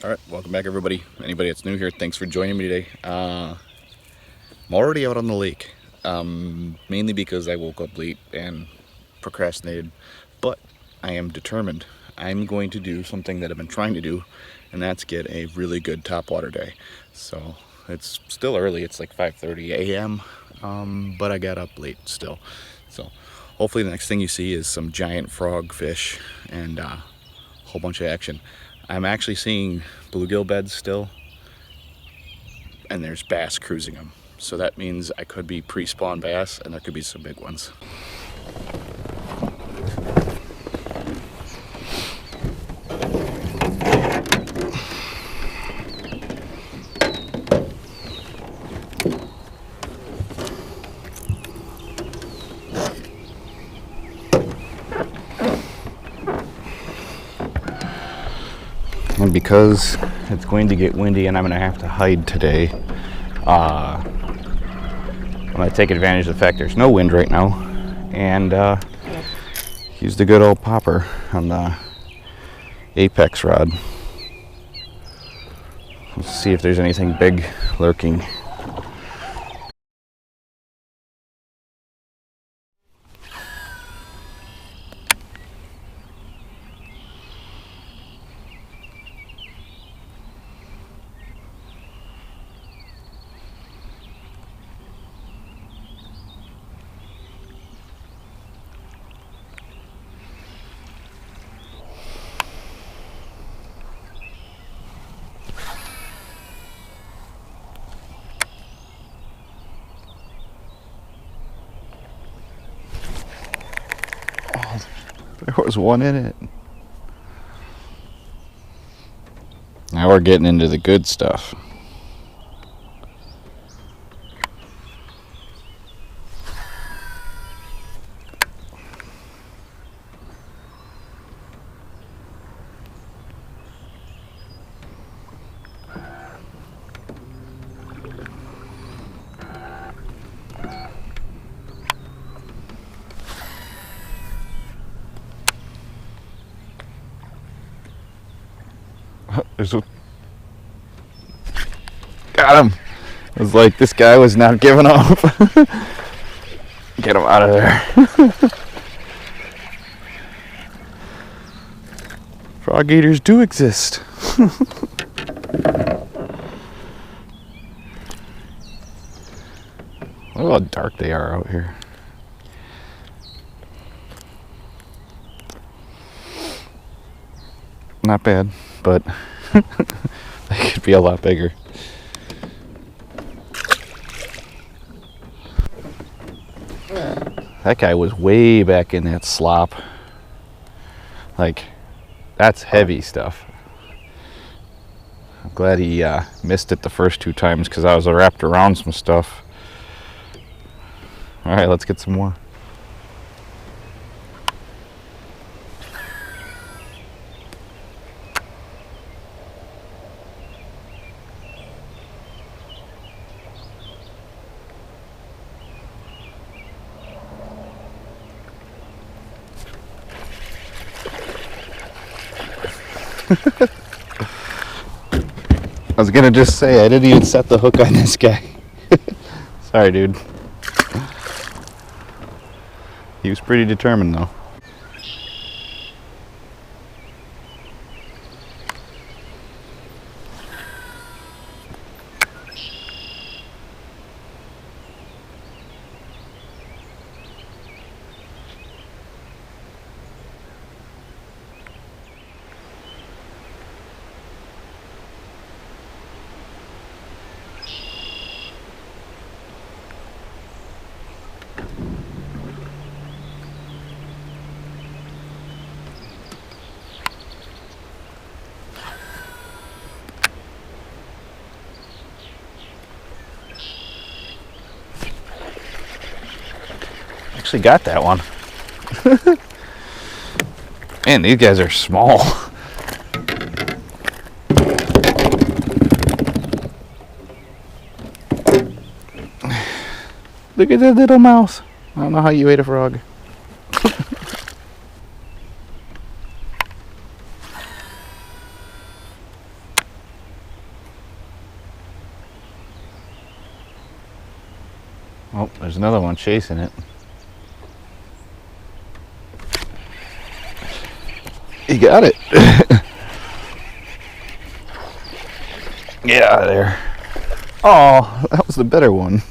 Alright, welcome back everybody. Anybody that's new here, thanks for joining me today. I'm already out on the lake, mainly because I woke up late and procrastinated, but I am determined. I'm going to do something that I've been trying to do, and that's get a really good topwater day. So it's still early, it's like 5:30 a.m., but I got up late still. So hopefully the next thing you see is some giant frog fish and a whole bunch of action. I'm actually seeing bluegill beds still, and there's bass cruising them. So that means I could be pre-spawn bass, and there could be some big ones. And because it's going to get windy and I'm going to have to hide today, I'm going to take advantage of the fact there's no wind right now and use the good old popper on the Apex rod. Let's see if there's anything big lurking. There was one in it. Now we're getting into the good stuff. There's a... Got him! It was like this guy was not giving up. Get him out of there. Frog eaters do exist. Look how dark they are out here. Not bad, but they could be a lot bigger. That guy was way back in that slop. Like, that's heavy stuff. I'm glad he missed it the first two times because I was wrapped around some stuff. Alright, let's get some more. I was gonna just say, I didn't even set the hook on this guy. Sorry, dude. He was pretty determined, though. Actually got that one. Man, these guys are small. Look at that little mouse. I don't know how you ate a frog. Oh, there's another one chasing it. He got it. Get out of there. Oh, that was the better one.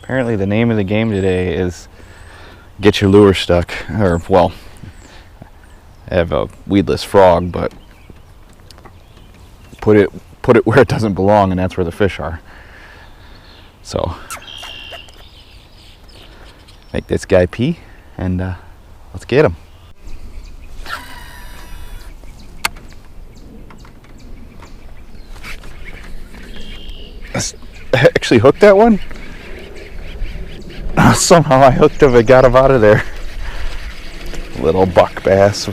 Apparently the name of the game today is get your lure stuck. Or, well, I have a weedless frog, but put it where it doesn't belong, and that's where the fish are. So, make this guy pee, and let's get him. I actually hooked that one. Somehow I hooked him and got him out of there. Little buck bass.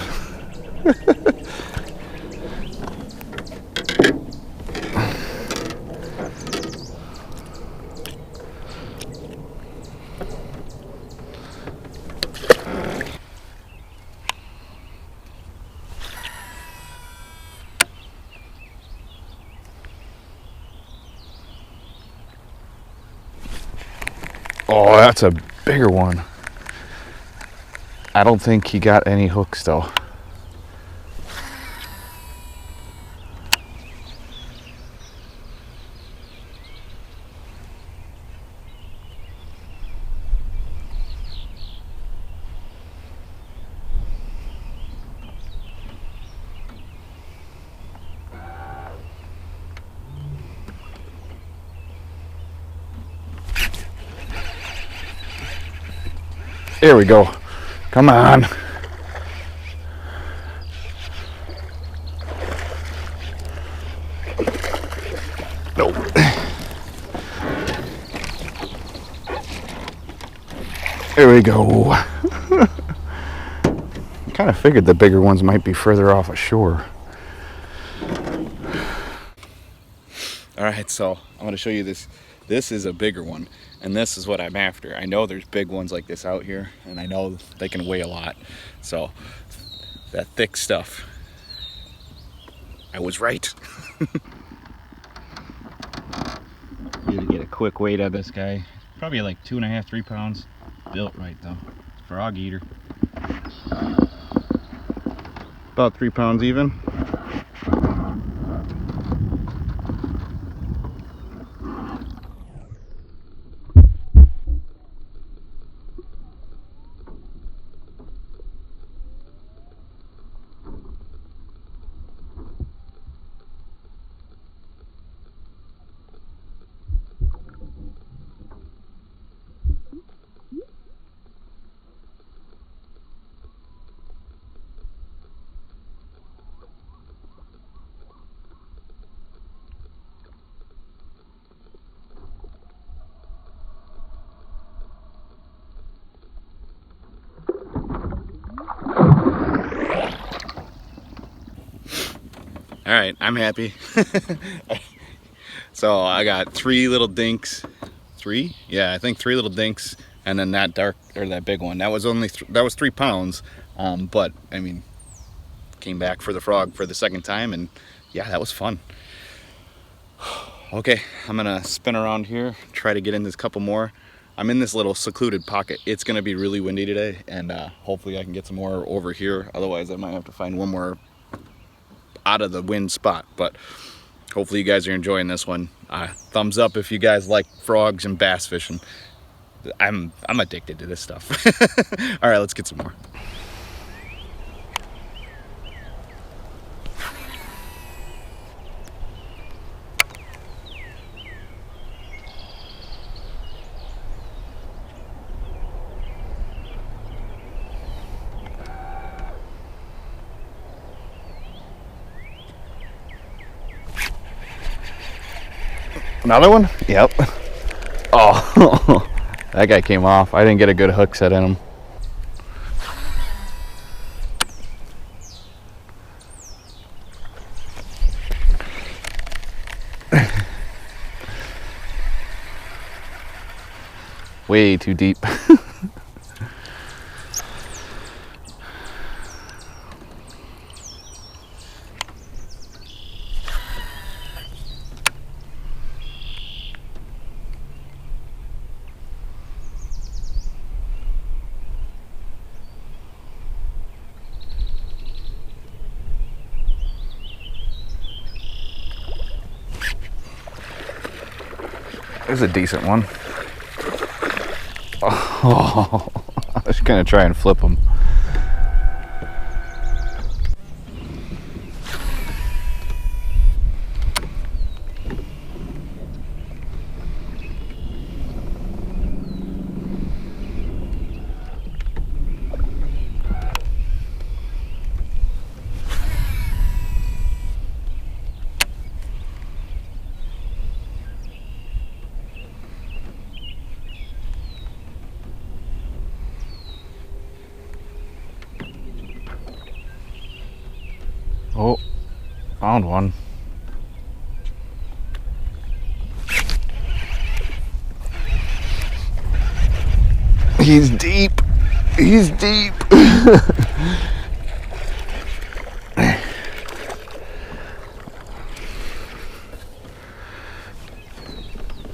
Oh, that's a bigger one. I don't think he got any hooks though. There we go. Come on. Nope. There we go. I kind of figured the bigger ones might be further off ashore. All right, so I'm going to show you this. This is a bigger one, and this is what I'm after. I know there's big ones like this out here, and I know they can weigh a lot. So that thick stuff, I was right. Need to get a quick weight of this guy. Probably like 2.5, 3 pounds. Built right though. Frog eater. About 3 pounds even. All right, I'm happy. So I got 3 little dinks. 3? Yeah, I think 3 little dinks, and then that that big one. That was only that was 3 pounds. But I mean, came back for the frog for the second time, and yeah, that was fun. Okay, I'm gonna spin around here, try to get in this couple more. I'm in this little secluded pocket. It's gonna be really windy today, and hopefully I can get some more over here. Otherwise, I might have to find one more out of the wind spot. But hopefully you guys are enjoying this one. Thumbs up if you guys like frogs and bass fishing. I'm addicted to this stuff. All right, let's get some more. Another one? Yep. Oh, that guy came off. I didn't get a good hook set in him. Way too deep. There's a decent one. Oh, I was gonna try and flip him. Oh, found one. He's deep. He's deep.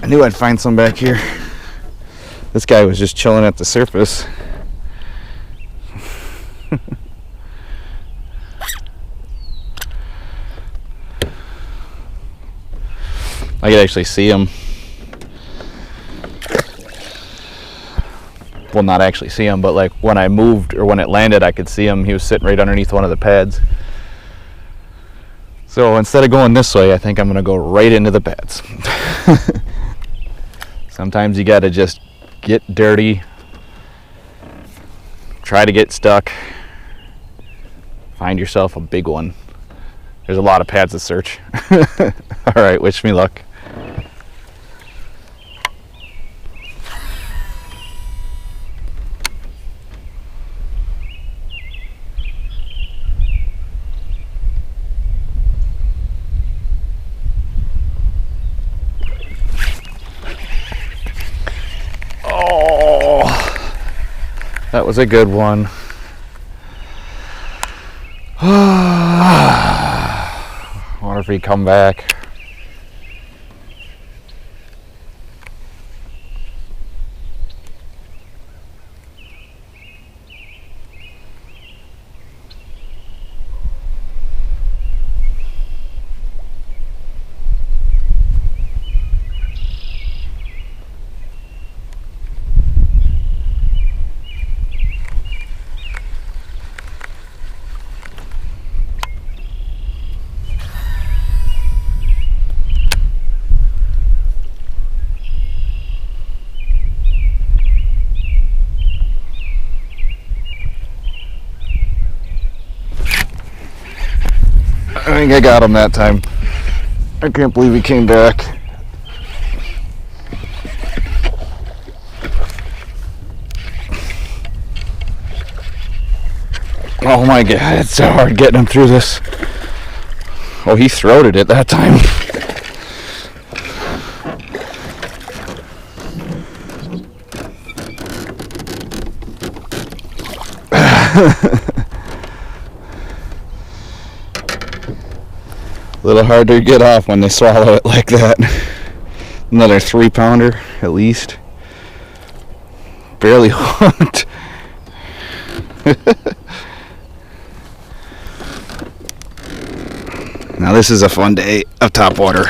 I knew I'd find some back here. This guy was just chilling at the surface. I could actually see him. Well, not actually see him, but like when I moved or when it landed, I could see him. He was sitting right underneath one of the pads. So instead of going this way, I think I'm going to go right into the pads. Sometimes you got to just get dirty, try to get stuck, find yourself a big one. There's a lot of pads to search. All right, wish me luck. That was a good one. I wonder if he'd come back. I think I got him that time. I can't believe he came back. Oh my God, it's so hard getting him through this. Oh, he throated it that time. A little harder to get off when they swallow it like that. Another 3-pounder at least. Barely hooked. Now this is a fun day of top water.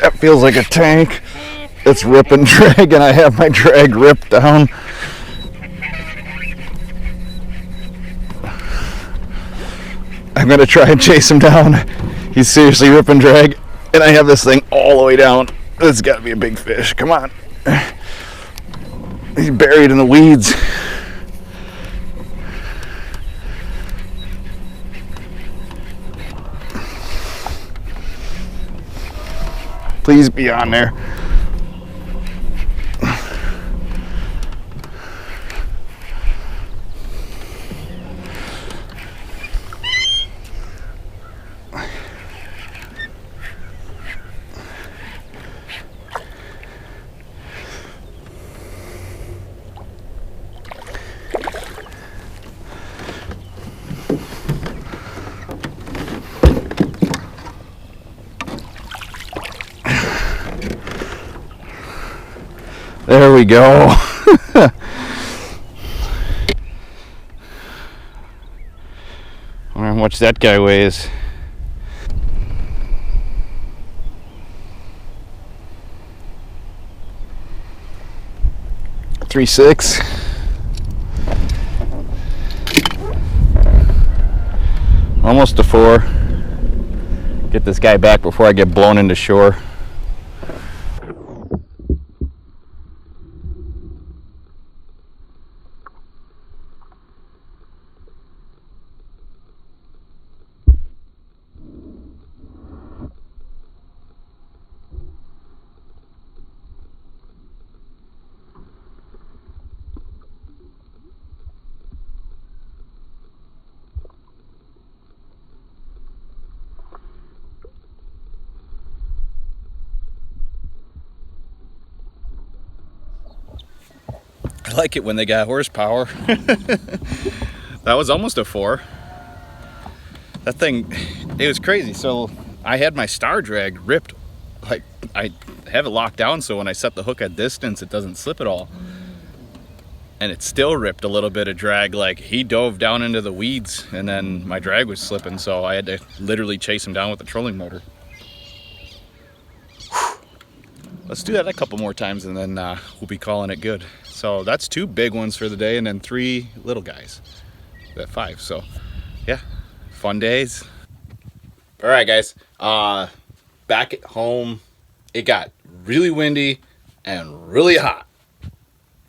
That feels like a tank. It's rip and drag, and I have my drag ripped down. I'm gonna try and chase him down. He's seriously rip and drag, and I have this thing all the way down. This has got to be a big fish. Come on. He's buried in the weeds. Please be on there. There we go. I wonder how much that guy weighs. 3.6. Almost to 4. Get this guy back before I get blown into shore. I like it when they got horsepower. That was almost a 4. That thing, it was crazy. So I had my star drag ripped, like I have it locked down so when I set the hook at distance it doesn't slip at all. And it still ripped a little bit of drag. Like he dove down into the weeds and then my drag was slipping, so I had to literally chase him down with the trolling motor. Let's do that a couple more times and then we'll be calling it good. So that's 2 big ones for the day and then 3 little guys. At 5. So yeah, fun days. All right, guys. Back at home, it got really windy and really hot.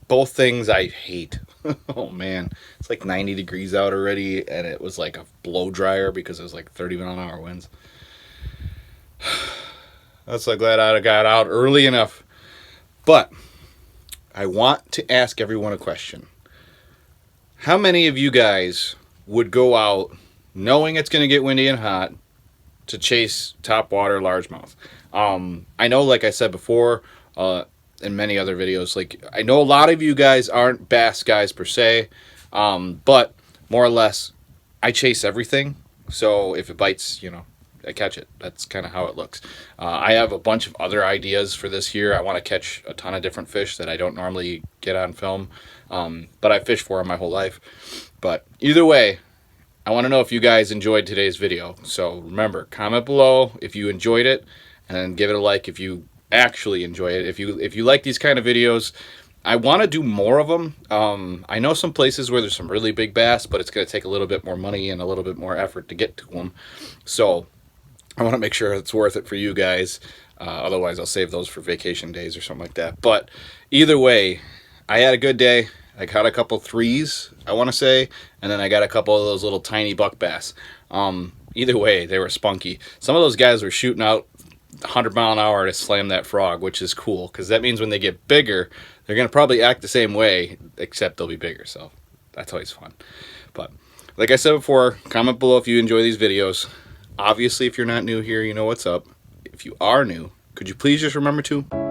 Both things I hate. Oh man, it's like 90 degrees out already, and it was like a blow dryer because it was like 30-mile-an-hour winds. I'm so glad I got out early enough. But I want to ask everyone a question. How many of you guys would go out knowing it's going to get windy and hot to chase topwater largemouth? I know, like I said before, in many other videos, like I know a lot of you guys aren't bass guys per se, but more or less, I chase everything. So if it bites, I catch it. That's kind of how it looks. I have a bunch of other ideas for this year. I want to catch a ton of different fish that I don't normally get on film, but I fished for them my whole life. But either way, I want to know if you guys enjoyed today's video. So remember, comment below if you enjoyed it, and then give it a like if you actually enjoy it. If you like these kind of videos, I want to do more of them. I know some places where there's some really big bass, but it's going to take a little bit more money and a little bit more effort to get to them. So I want to make sure it's worth it for you guys. Otherwise, I'll save those for vacation days or something like that. But either way, I had a good day. I caught a couple 3s, I want to say, and then I got a couple of those little tiny buck bass. Either way, they were spunky. Some of those guys were shooting out 100-mile-an-hour to slam that frog, which is cool because that means when they get bigger, they're going to probably act the same way, except they'll be bigger. So that's always fun. But like I said before, comment below if you enjoy these videos. Obviously, if you're not new here, you know what's up. If you are new, could you please just remember to